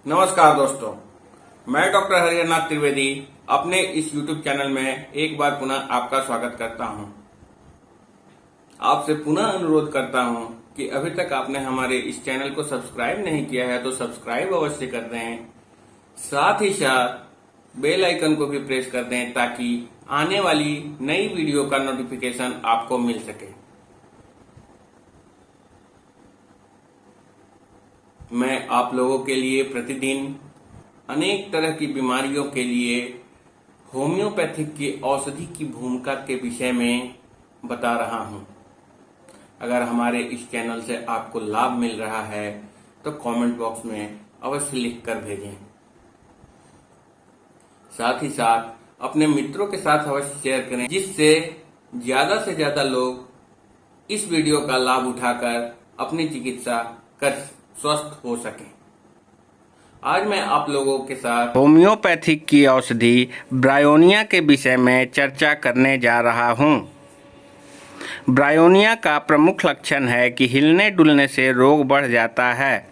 नमस्कार दोस्तों, मैं डॉक्टर हरिहरनाथ त्रिवेदी अपने इस YouTube चैनल में एक बार पुनः आपका स्वागत करता हूं। आपसे पुनः अनुरोध करता हूं कि अभी तक आपने हमारे इस चैनल को सब्सक्राइब नहीं किया है तो सब्सक्राइब अवश्य कर दें। साथ ही साथ बेल आइकन को भी प्रेस कर दें ताकि आने वाली नई वीडियो का नोटिफिकेशन आपको मिल सके। मैं आप लोगों के लिए प्रतिदिन अनेक तरह की बीमारियों के लिए होम्योपैथिक की औषधि की भूमिका के विषय में बता रहा हूं। अगर हमारे इस चैनल से आपको लाभ मिल रहा है तो कमेंट बॉक्स में अवश्य लिख कर भेजें। साथ ही साथ अपने मित्रों के साथ अवश्य शेयर करें जिससे ज्यादा से ज्यादा लोग इस वीडियो का लाभ उठाकर अपनी चिकित्सा कर स्वस्थ हो सके। आज मैं आप लोगों के साथ होम्योपैथिक की औषधि ब्रायोनिया के विषय में चर्चा करने जा रहा हूं। ब्रायोनिया का प्रमुख लक्षण है कि हिलने डुलने से रोग बढ़ जाता है।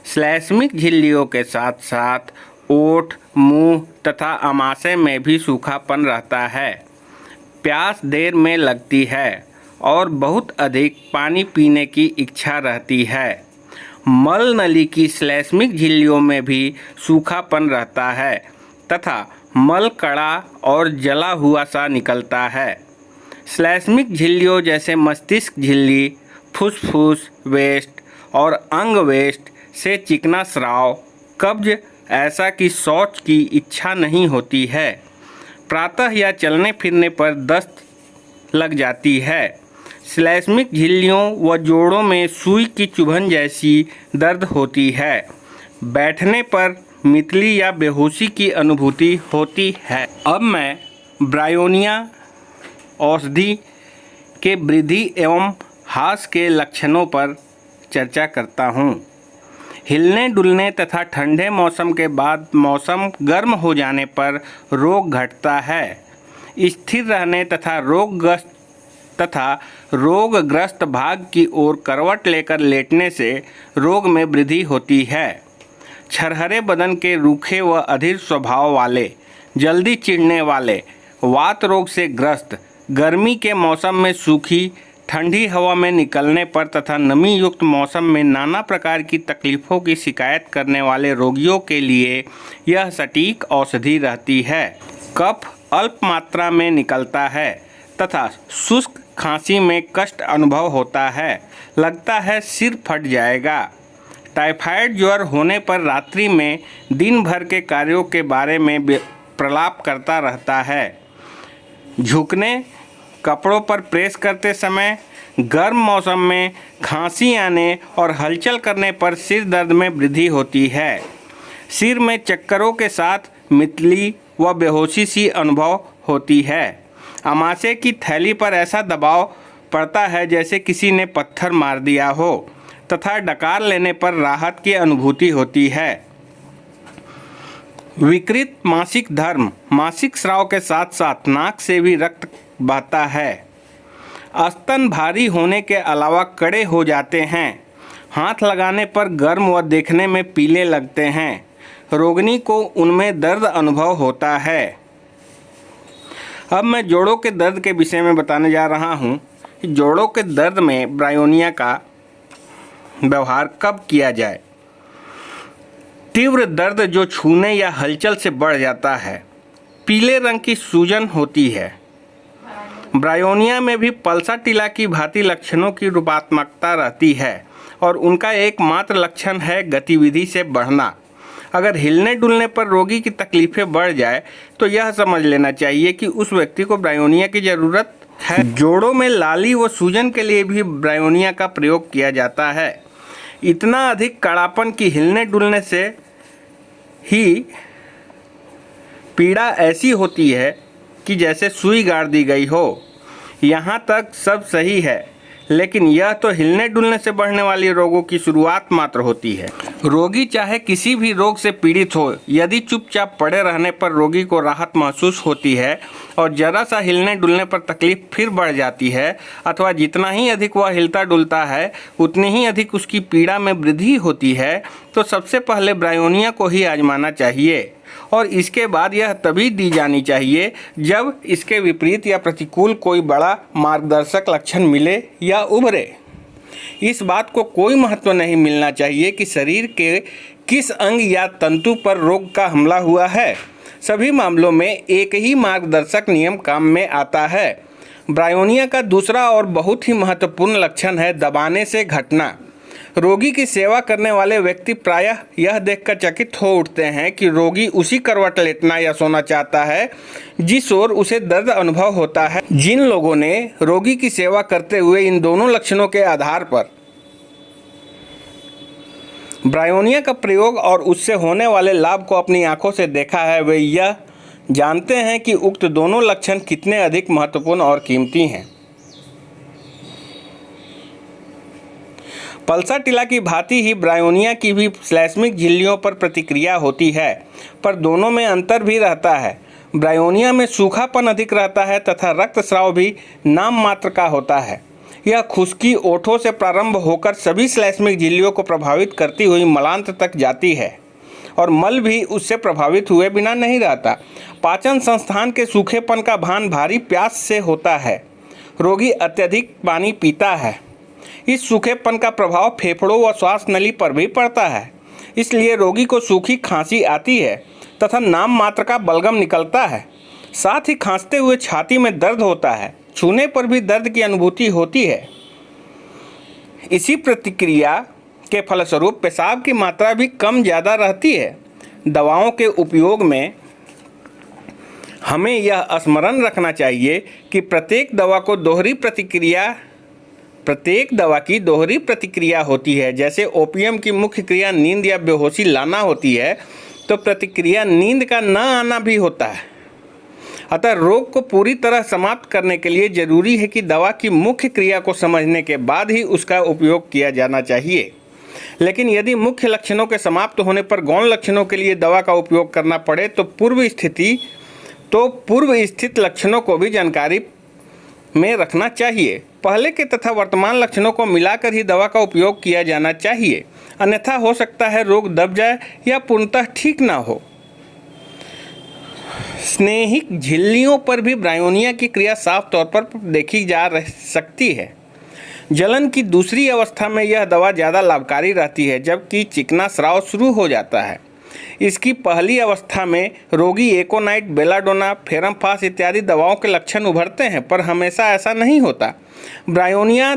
श्लैष्मिक झिल्लियों के साथ साथ ओठ, मुंह तथा आमाशय में भी सूखापन रहता है। प्यास देर में लगती है और बहुत अधिक पानी पीने की इच्छा रहती है। मल नली की श्लैष्मिक झिल्लियों में भी सूखापन रहता है तथा मल कड़ा और जला हुआ सा निकलता है। श्लैष्मिक झिल्लियों जैसे मस्तिष्क झिल्ली, फुसफुस वेस्ट और अंग वेस्ट से चिकना स्राव, कब्ज, ऐसा कि शौच की इच्छा नहीं होती है। प्रातः या चलने फिरने पर दस्त लग जाती है। श्लैष्मिक झिल्लियों व जोड़ों में सुई की चुभन जैसी दर्द होती है। बैठने पर मितली या बेहोशी की अनुभूति होती है। अब मैं ब्रायोनिया औषधि के वृद्धि एवं ह्रास के लक्षणों पर चर्चा करता हूँ। हिलने डुलने तथा ठंडे मौसम के बाद मौसम गर्म हो जाने पर रोग घटता है। स्थिर रहने तथा रोगग्रस्त भाग की ओर करवट लेकर लेटने से रोग में वृद्धि होती है। छरहरे बदन के रूखे व अधीर स्वभाव वाले, जल्दी चिढ़ने वाले, वात रोग से ग्रस्त, गर्मी के मौसम में सूखी, ठंडी हवा में निकलने पर तथा नमी युक्त मौसम में नाना प्रकार की तकलीफ़ों की शिकायत करने वाले रोगियों के लिए यह सटीक औषधि रहती है। कफ अल्प मात्रा में निकलता है तथा शुष्क खांसी में कष्ट अनुभव होता है। लगता है सिर फट जाएगा। टाइफाइड ज्वर होने पर रात्रि में दिन भर के कार्यों के बारे में प्रलाप करता रहता है। झुकने, कपड़ों पर प्रेस करते समय, गर्म मौसम में खांसी आने और हलचल करने पर सिर दर्द में वृद्धि होती है। सिर में चक्करों के साथ मितली व बेहोशी सी अनुभव होती है। आमाशय की थैली पर ऐसा दबाव पड़ता है जैसे किसी ने पत्थर मार दिया हो तथा डकार लेने पर राहत की अनुभूति होती है। विकृत मासिक धर्म, मासिक स्राव के साथ साथ नाक से भी रक्त बहता है। स्तन भारी होने के अलावा कड़े हो जाते हैं। हाथ लगाने पर गर्म व देखने में पीले लगते हैं। रोगिणी को उनमें दर्द अनुभव होता है। अब मैं जोड़ों के दर्द के विषय में बताने जा रहा हूँ कि जोड़ों के दर्द में ब्रायोनिया का व्यवहार कब किया जाए। तीव्र दर्द जो छूने या हलचल से बढ़ जाता है। पीले रंग की सूजन होती है। ब्रायोनिया में भी पल्सा टीला की भांति लक्षणों की रूपात्मकता रहती है और उनका एकमात्र लक्षण है गतिविधि से बढ़ना। अगर हिलने डुलने पर रोगी की तकलीफें बढ़ जाए तो यह समझ लेना चाहिए कि उस व्यक्ति को ब्रायोनिया की ज़रूरत है। जोड़ों में लाली व सूजन के लिए भी ब्रायोनिया का प्रयोग किया जाता है। इतना अधिक कड़ापन की हिलने डुलने से ही पीड़ा ऐसी होती है कि जैसे सुई गाड़ दी गई हो। यहाँ तक सब सही है, लेकिन यह तो हिलने डुलने से बढ़ने वाली रोगों की शुरुआत मात्र होती है। रोगी चाहे किसी भी रोग से पीड़ित हो, यदि चुपचाप पड़े रहने पर रोगी को राहत महसूस होती है और जरा सा हिलने डुलने पर तकलीफ फिर बढ़ जाती है, अथवा जितना ही अधिक वह हिलता डुलता है उतनी ही अधिक उसकी पीड़ा में वृद्धि होती है, तो सबसे पहले ब्रायोनिया को ही आजमाना चाहिए और इसके बाद यह तभी दी जानी चाहिए जब इसके विपरीत या प्रतिकूल कोई बड़ा मार्गदर्शक लक्षण मिले या उभरे। इस बात को कोई महत्व नहीं मिलना चाहिए कि शरीर के किस अंग या तंतु पर रोग का हमला हुआ है। सभी मामलों में एक ही मार्गदर्शक नियम काम में आता है। ब्रायोनिया का दूसरा और बहुत ही महत्वपूर्ण लक्षण है दबाने से घटना। रोगी की सेवा करने वाले व्यक्ति प्रायः यह देखकर चकित हो उठते हैं कि रोगी उसी करवट लेटना या सोना चाहता है जिस ओर उसे दर्द अनुभव होता है। जिन लोगों ने रोगी की सेवा करते हुए इन दोनों लक्षणों के आधार पर ब्रायोनिया का प्रयोग और उससे होने वाले लाभ को अपनी आंखों से देखा है, वे यह जानते हैं कि उक्त दोनों लक्षण कितने अधिक महत्वपूर्ण और कीमती हैं। पल्साटिला की भांति ही ब्रायोनिया की भी श्लैष्मिक झिल्लियों पर प्रतिक्रिया होती है, पर दोनों में अंतर भी रहता है। ब्रायोनिया में सूखापन अधिक रहता है तथा रक्तस्राव भी नाम मात्र का होता है। यह खुश्की ओठों से प्रारंभ होकर सभी श्लैष्मिक झिल्लियों को प्रभावित करती हुई मलांत तक जाती है और मल भी उससे प्रभावित हुए बिना नहीं रहता। पाचन संस्थान के सूखेपन का भान भारी प्यास से होता है। रोगी अत्यधिक पानी पीता है। इस सूखेपन का प्रभाव फेफड़ों व श्वास नली पर भी पड़ता है, इसलिए रोगी को सूखी खांसी आती है तथा नाम मात्र का बलगम निकलता है। साथ ही खांसते हुए छाती में दर्द होता है। छूने पर भी दर्द की अनुभूति होती है। इसी प्रतिक्रिया के फलस्वरूप पेशाब की मात्रा भी कम ज़्यादा रहती है। दवाओं के उपयोग में हमें यह स्मरण रखना चाहिए कि प्रत्येक दवा की दोहरी प्रतिक्रिया होती है। जैसे ओपियम की मुख्य क्रिया नींद या बेहोशी लाना होती है, तो प्रतिक्रिया नींद का न आना भी होता है। अतः रोग को पूरी तरह समाप्त करने के लिए जरूरी है कि दवा की मुख्य क्रिया को समझने के बाद ही उसका उपयोग किया जाना चाहिए। लेकिन यदि मुख्य लक्षणों के समाप्त होने पर गौण लक्षणों के लिए दवा का उपयोग करना पड़े तो पूर्व स्थित लक्षणों को भी जानकारी में रखना चाहिए। पहले के तथा वर्तमान लक्षणों को मिलाकर ही दवा का उपयोग किया जाना चाहिए, अन्यथा हो सकता है रोग दब जाए या पूर्णतः ठीक ना हो। स्नेहिक झिल्लियों पर भी ब्रायोनिया की क्रिया साफ तौर पर देखी जा सकती है। जलन की दूसरी अवस्था में यह दवा ज़्यादा लाभकारी रहती है, जबकि चिकना स्राव शुरू हो जाता है। इसकी पहली अवस्था में रोगी एकोनाइट, बेलाडोना, फेरमफास इत्यादि दवाओं के लक्षण उभरते हैं, पर हमेशा ऐसा नहीं होता। ब्रायोनिया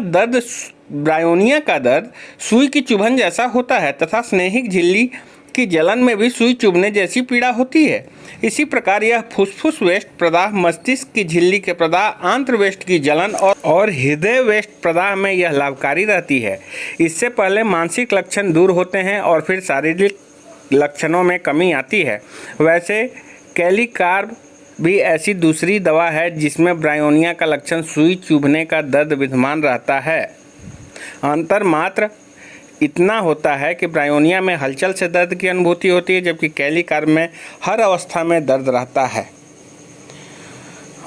का दर्द सुई की चुभन जैसा होता है तथा स्नेहिक झिल्ली की जलन में भी सुई चुभने जैसी पीड़ा होती है। इसी प्रकार यह फुसफुस वेस्ट प्रदाह, मस्तिष्क की झिल्ली के प्रदाह, आंत्र वेस्ट की जलन और हृदय वेस्ट प्रदाह में यह लाभकारी रहती है। इससे पहले मानसिक लक्षण दूर होते हैं और फिर शारीरिक लक्षणों में कमी आती है। वैसे कैलिकार्ब भी ऐसी दूसरी दवा है जिसमें ब्रायोनिया का लक्षण सुई चुभने का दर्द विद्यमान रहता है। अंतर मात्र इतना होता है कि ब्रायोनिया में हलचल से दर्द की अनुभूति होती है, जबकि कैलिकार्ब में हर अवस्था में दर्द रहता है।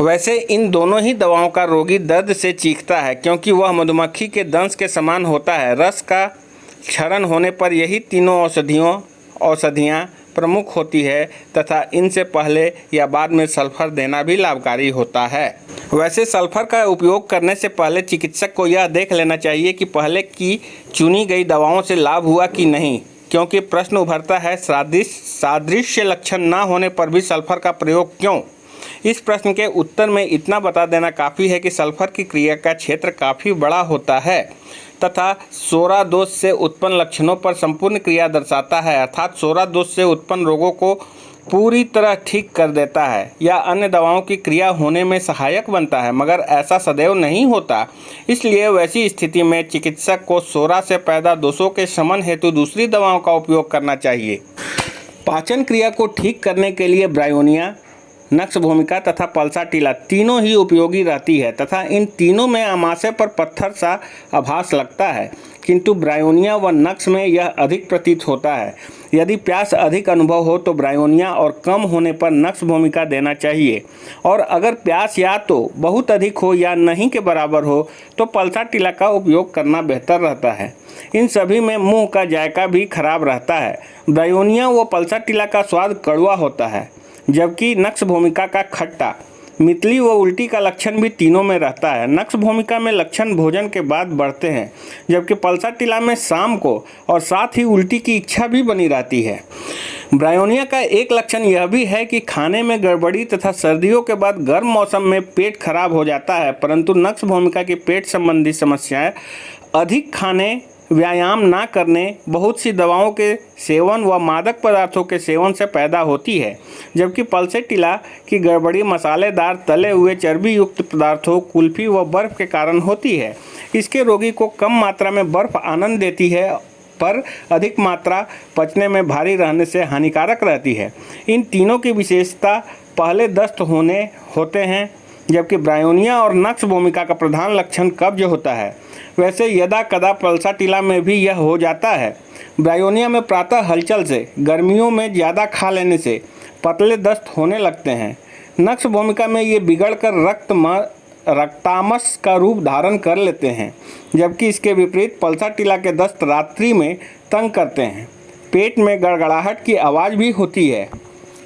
वैसे इन दोनों ही दवाओं का रोगी दर्द से चीखता है, क्योंकि वह मधुमक्खी के दंश के समान होता है। रस का क्षरण होने पर यही तीनों औषधियाँ प्रमुख होती है तथा इनसे पहले या बाद में सल्फर देना भी लाभकारी होता है। वैसे सल्फर का उपयोग करने से पहले चिकित्सक को यह देख लेना चाहिए कि पहले की चुनी गई दवाओं से लाभ हुआ कि नहीं, क्योंकि प्रश्न उभरता है सादृश्य लक्षण न होने पर भी सल्फर का प्रयोग क्यों। इस प्रश्न के उत्तर में इतना बता देना काफ़ी है कि सल्फर की क्रिया का क्षेत्र काफ़ी बड़ा होता है तथा सोरा दोष से उत्पन्न लक्षणों पर संपूर्ण क्रिया दर्शाता है, अर्थात सोरा दोष से उत्पन्न रोगों को पूरी तरह ठीक कर देता है या अन्य दवाओं की क्रिया होने में सहायक बनता है, मगर ऐसा सदैव नहीं होता। इसलिए वैसी स्थिति में चिकित्सक को सोरा से पैदा दोषों के शमन हेतु दूसरी दवाओं का उपयोग करना चाहिए। पाचन क्रिया को ठीक करने के लिए ब्रायोनिया नक्श भूमिका तथा पल्साटिला तीनों ही उपयोगी रहती है तथा इन तीनों में अमाशय पर पत्थर सा आभास लगता है, किंतु ब्रायोनिया व नक्श में यह अधिक प्रतीत होता है। यदि प्यास अधिक अनुभव हो तो ब्रायोनिया और कम होने पर नक्श भूमिका देना चाहिए, और अगर प्यास या तो बहुत अधिक हो या नहीं के बराबर हो तो पल्साटिला का उपयोग करना बेहतर रहता है। इन सभी में मुंह का जायका भी खराब रहता है। ब्रायोनिया व पल्साटिला का स्वाद कड़वा होता है, जबकि नक्श भूमिका का खट्टा, मितली व उल्टी का लक्षण भी तीनों में रहता है। नक्श भूमिका में लक्षण भोजन के बाद बढ़ते हैं, जबकि पल्साटिला में शाम को और साथ ही उल्टी की इच्छा भी बनी रहती है। ब्रायोनिया का एक लक्षण यह भी है कि खाने में गड़बड़ी तथा सर्दियों के बाद गर्म मौसम में पेट खराब हो जाता है, परंतु नक्श भूमिका की पेट संबंधी समस्याएं अधिक खाने, व्यायाम ना करने, बहुत सी दवाओं के सेवन व मादक पदार्थों के सेवन से पैदा होती है, जबकि पल्साटिला की गड़बड़ी मसालेदार, तले हुए, चर्बी युक्त पदार्थों, कुल्फी व बर्फ़ के कारण होती है। इसके रोगी को कम मात्रा में बर्फ़ आनंद देती है, पर अधिक मात्रा पचने में भारी रहने से हानिकारक रहती है। इन तीनों की विशेषता पहले दस्त होते हैं, जबकि ब्रायोनिया और नक्श भूमिका का प्रधान लक्षण कब्ज होता है। वैसे यदा कदा पल्साटिला में भी यह हो जाता है। ब्रायोनिया में प्रातः हलचल से, गर्मियों में ज़्यादा खा लेने से पतले दस्त होने लगते हैं। नक्श भूमिका में ये बिगड़कर रक्तामस का रूप धारण कर लेते हैं, जबकि इसके विपरीत पल्साटिला के दस्त रात्रि में तंग करते हैं। पेट में गड़गड़ाहट की आवाज़ भी होती है।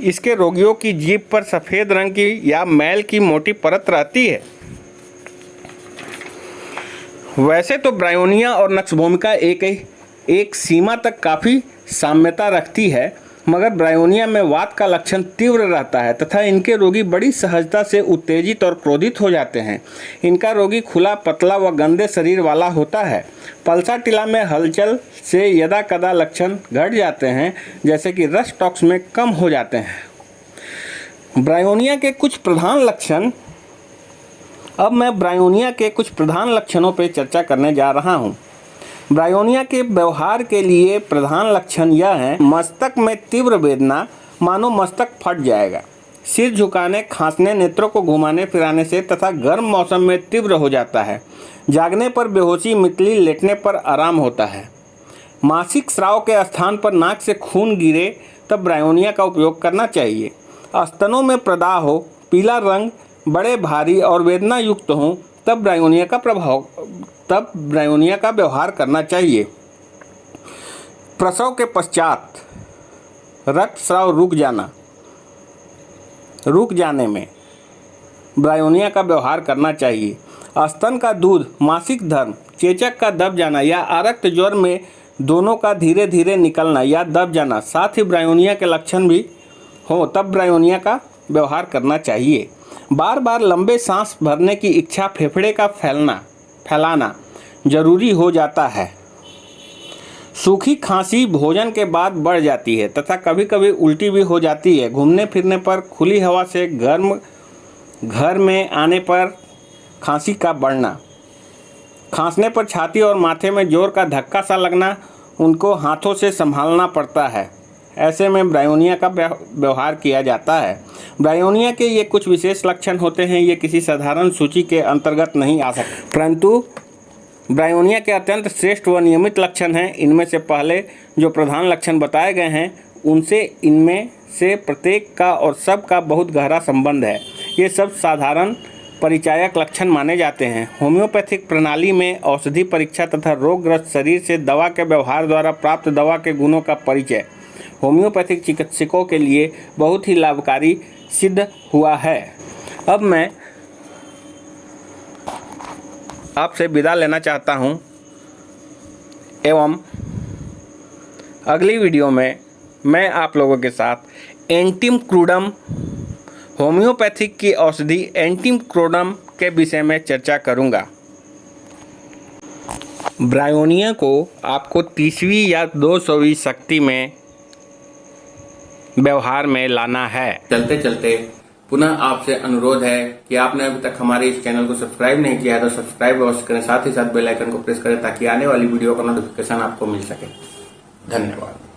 इसके रोगियों की जीभ पर सफ़ेद रंग की या मैल की मोटी परत रहती है। वैसे तो ब्रायोनिया और नक्श भूमिका एक सीमा तक काफ़ी साम्यता रखती है, मगर ब्रायोनिया में वात का लक्षण तीव्र रहता है तथा इनके रोगी बड़ी सहजता से उत्तेजित और क्रोधित हो जाते हैं। इनका रोगी खुला, पतला व गंदे शरीर वाला होता है। पल्साटिला में हलचल से यदा कदा लक्षण घट जाते हैं, जैसे कि रस टॉक्स में कम हो जाते हैं। ब्रायोनिया के कुछ प्रधान लक्षण। अब मैं ब्रायोनिया के कुछ प्रधान लक्षणों पर चर्चा करने जा रहा हूँ। ब्रायोनिया के व्यवहार के लिए प्रधान लक्षण यह है: मस्तक में तीव्र वेदना, मानो मस्तक फट जाएगा, सिर झुकाने, खांसने, नेत्रों को घुमाने फिराने से तथा गर्म मौसम में तीव्र हो जाता है। जागने पर बेहोशी, मितली, लेटने पर आराम होता है। मासिक स्राव के स्थान पर नाक से खून गिरे तब ब्रायोनिया का उपयोग करना चाहिए। स्तनों में प्रदाह हो, पीला रंग, बड़े भारी और वेदना युक्त हों तब ब्रायोनिया का व्यवहार करना चाहिए। प्रसव के पश्चात रक्तस्राव रुक जाने में ब्रायोनिया का व्यवहार करना चाहिए। स्तन का दूध, मासिक धर्म, चेचक का दब जाना या आरक्त ज्वर में दोनों का धीरे धीरे निकलना या दब जाना, साथ ही ब्रायोनिया के लक्षण भी हो तब ब्रायोनिया का व्यवहार करना चाहिए। बार बार लंबे सांस भरने की इच्छा, फेफड़े का फैलाना जरूरी हो जाता है। सूखी खांसी भोजन के बाद बढ़ जाती है तथा कभी कभी उल्टी भी हो जाती है। घूमने फिरने पर, खुली हवा से गर्म घर में आने पर खांसी का बढ़ना, खांसने पर छाती और माथे में जोर का धक्का सा लगना, उनको हाथों से संभालना पड़ता है। ऐसे में ब्रायोनिया का व्यवहार किया जाता है। ब्रायोनिया के ये कुछ विशेष लक्षण होते हैं। ये किसी साधारण सूची के अंतर्गत नहीं आ सकते, परंतु ब्रायोनिया के अत्यंत श्रेष्ठ व नियमित लक्षण हैं। इनमें से पहले जो प्रधान लक्षण बताए गए हैं, उनसे इनमें से प्रत्येक का और सब का बहुत गहरा संबंध है। ये सब साधारण परिचायक लक्षण माने जाते हैं। होम्योपैथिक प्रणाली में औषधि परीक्षा तथा रोगग्रस्त शरीर से दवा के व्यवहार द्वारा प्राप्त दवा के गुणों का परिचय होम्योपैथिक चिकित्सकों के लिए बहुत ही लाभकारी सिद्ध हुआ है। अब मैं आपसे विदा लेना चाहता हूं एवं अगली वीडियो में मैं आप लोगों के साथ एंटिम क्रूडम, होम्योपैथिक की औषधि एंटिम क्रूडम के विषय में चर्चा करूंगा। ब्रायोनिया को आपको 30वीं या 200वीं शक्ति में व्यवहार में लाना है। चलते चलते पुनः आपसे अनुरोध है कि आपने अभी तक हमारे इस चैनल को सब्सक्राइब नहीं किया है तो सब्सक्राइब अवश्य करें, साथ ही साथ बेल आइकन को प्रेस करें ताकि आने वाली वीडियो का नोटिफिकेशन आपको मिल सके। धन्यवाद।